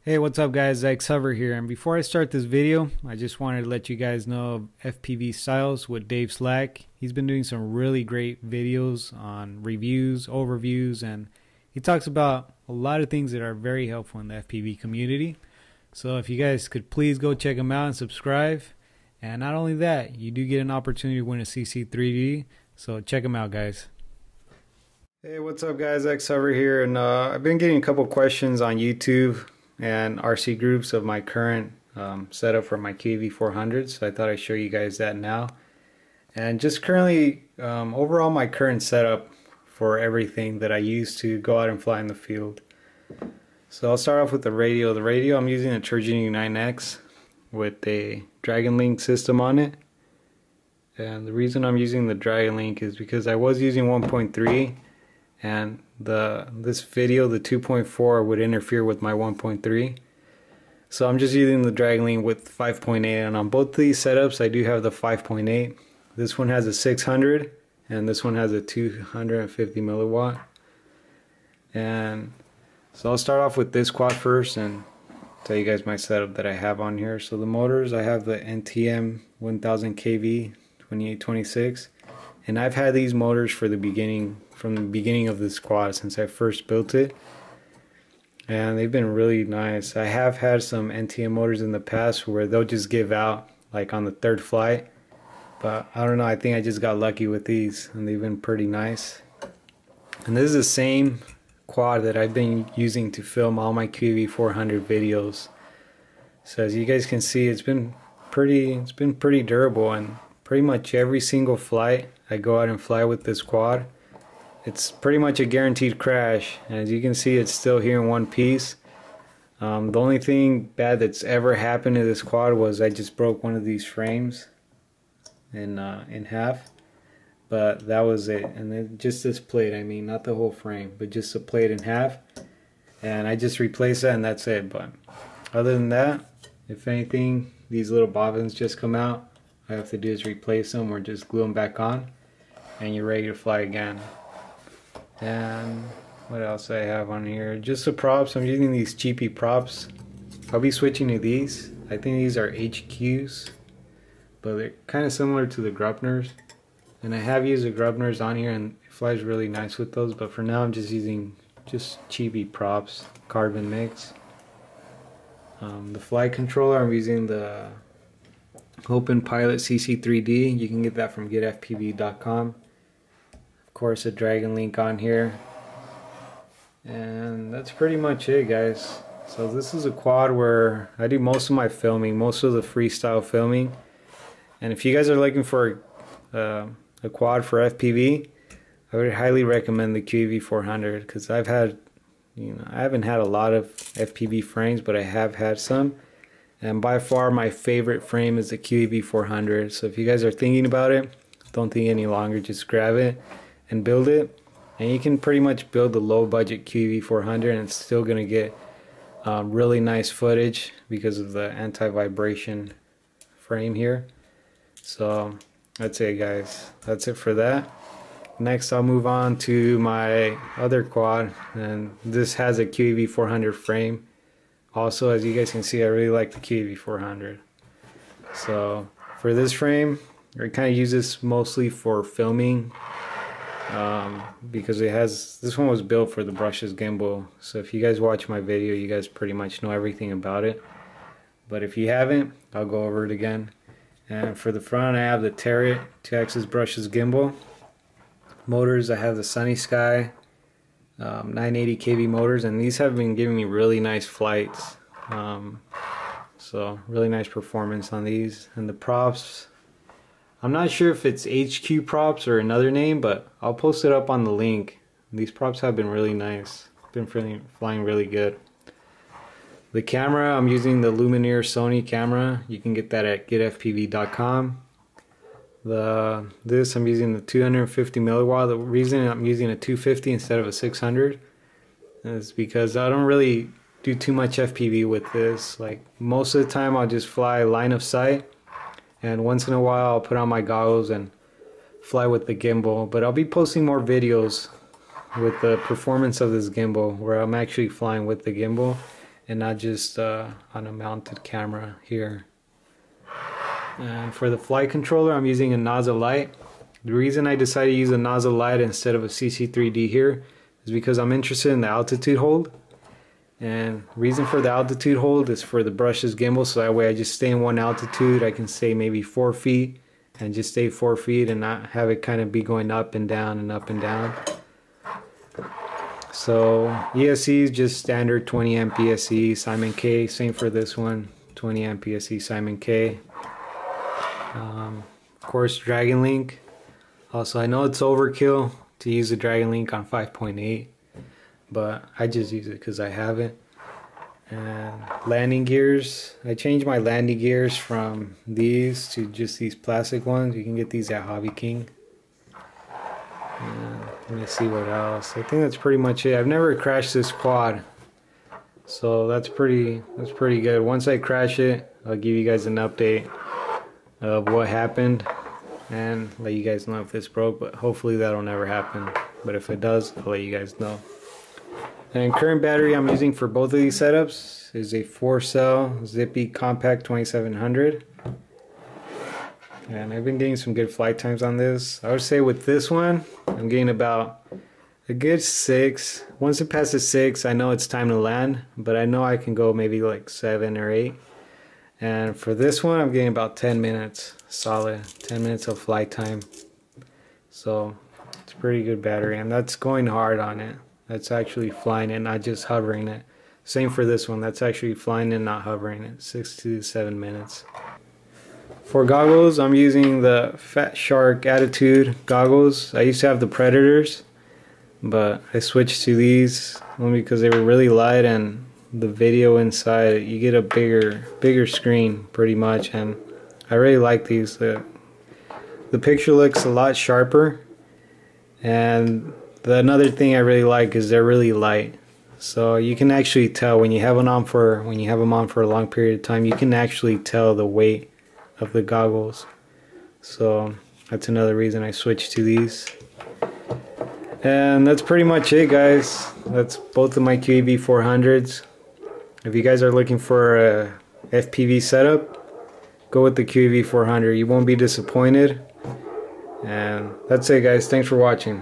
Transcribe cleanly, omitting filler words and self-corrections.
Hey, what's up guys, X Hover here, and before I start this video, I just wanted to let you guys know of FPV Styles with Dave Slack. He's been doing some really great videos on reviews, overviews, and he talks about a lot of things that are very helpful in the FPV community. So if you guys could please go check him out and subscribe. And not only that, you do get an opportunity to win a CC3D, so check him out guys. Hey, what's up guys, X Hover here, and I've been getting a couple questions on YouTube and RC groups of my current setup for my QV400, so I thought I'd show you guys that now. And just currently, overall my current setup for everything that I use to go out and fly in the field. So I'll start off with the radio. The radio, I'm using a Turgenew 9X with a Dragon Link system on it. And the reason I'm using the Dragon Link is because I was using 1.3 and this video, the 2.4, would interfere with my 1.3. So I'm just using the Dragon Link with 5.8, and on both these setups I do have the 5.8. This one has a 600 and this one has a 250 milliwatt. And so I'll start off with this quad first and tell you guys my setup that I have on here. So the motors, I have the NTM 1000 kV 2826, and I've had these motors from the beginning of this quad since I first built it, and they've been really nice. I have had some NTM motors in the past where they'll just give out like on the third flight, but I don't know, I think I just got lucky with these and they've been pretty nice. And this is the same quad that I've been using to film all my QV400 videos. So as you guys can see, it's been pretty durable, and pretty much every single flight I go out and fly with this quad, it's pretty much a guaranteed crash. And as you can see, it's still here in one piece. The only thing bad that's ever happened to this quad was I just broke one of these frames in half, but that was it. And then just this plate, I mean not the whole frame, but just the plate in half, and I just replaced that and that's it. But other than that, if anything, these little bobbins just come out. All I have to do is replace them or just glue them back on and you're ready to fly again. And what else I have on here? Just the props. I'm using these cheapy props. I'll be switching to these. I think these are HQs, but they're kind of similar to the Grupners. And I have used the Grupners on here and it flies really nice with those, but for now I'm just using cheapy props, carbon mix. The flight controller, I'm using the Open Pilot CC3D. You can get that from getfpv.com. Of course, a Dragon Link on here, and that's pretty much it guys. So this is a quad where I do most of my filming, most of the freestyle filming. And if you guys are looking for a quad for FPV, I would highly recommend the QV400, because I've had, I haven't had a lot of FPV frames, but I have had some. And by far my favorite frame is the QV400. So if you guys are thinking about it, don't think any longer, just grab it and build it. And you can pretty much build a low budget QV400 and it's still going to get really nice footage because of the anti-vibration frame here. So that's it guys, that's it for that. Next I'll move on to my other quad, and this has a QV400 frame. Also, as you guys can see, I really like the QV400. So for this frame, I kind of use this mostly for filming, because this one was built for the brushless gimbal. So if you guys watch my video, you guys pretty much know everything about it. But if you haven't, I'll go over it again. And for the front, I have the Turret 2-axis brushless gimbal. Motors, I have the Sunny Sky 980 kV motors, and these have been giving me really nice flights. So really nice performance on these. And the props, I'm not sure if it's HQ props or another name, but I'll post it up on the link. These props have been really nice, been flying really good. The camera, I'm using the Lumineer Sony camera. You can get that at getfpv.com. I'm using the 250 milliwatt. The reason I'm using a 250 instead of a 600 is because I don't really do too much FPV with this. Like most of the time I'll just fly line of sight, and once in a while I'll put on my goggles and fly with the gimbal. But I'll be posting more videos with the performance of this gimbal where I'm actually flying with the gimbal and not just on a mounted camera here. And for the flight controller, I'm using a nozzle light. The reason I decided to use a nozzle light instead of a CC3D here is because I'm interested in the altitude hold. And reason for the altitude hold is for the brushless gimbal, so that way I just stay in one altitude. I can stay maybe 4 feet and just stay 4 feet and not have it kind of be going up and down and up and down. So ESC is just standard 20 amp ESC, Simon K. Same for this one, 20 amp ESC, Simon K. Of course, Dragon Link. Also, I know it's overkill to use the Dragon Link on 5.8, but I just use it because I have it. And landing gears, I changed my landing gears from these to just these plastic ones. You can get these at Hobby King. And let me see what else. I think that's pretty much it. I've never crashed this quad, so that's pretty good. Once I crash it, I'll give you guys an update of what happened and let you guys know if this broke, but hopefully that'll never happen. But if it does, I'll let you guys know. And current battery I'm using for both of these setups is a 4-cell Zippy Compact 2700. And I've been getting some good flight times on this. I would say with this one, I'm getting about a good 6. Once it passes 6, I know it's time to land, but I know I can go maybe like 7 or 8. And for this one, I'm getting about 10 minutes, solid 10 minutes of flight time. So it's a pretty good battery, and that's going hard on it. That's actually flying it, not just hovering it. Same for this one, that's actually flying it, not hovering it, 6 to 7 minutes. For goggles, I'm using the Fat Shark Attitude goggles. I used to have the Predators, but I switched to these only because they were really light, and the video inside, you get a bigger screen pretty much, and I really like these. The picture looks a lot sharper, and another thing I really like is they're really light, so you can actually tell when you have them on for a long period of time. You can actually tell the weight of the goggles, so that's another reason I switched to these. And that's pretty much it, guys. That's both of my QAV 400s. If you guys are looking for a FPV setup, go with the QAV 400. You won't be disappointed. And that's it, guys. Thanks for watching.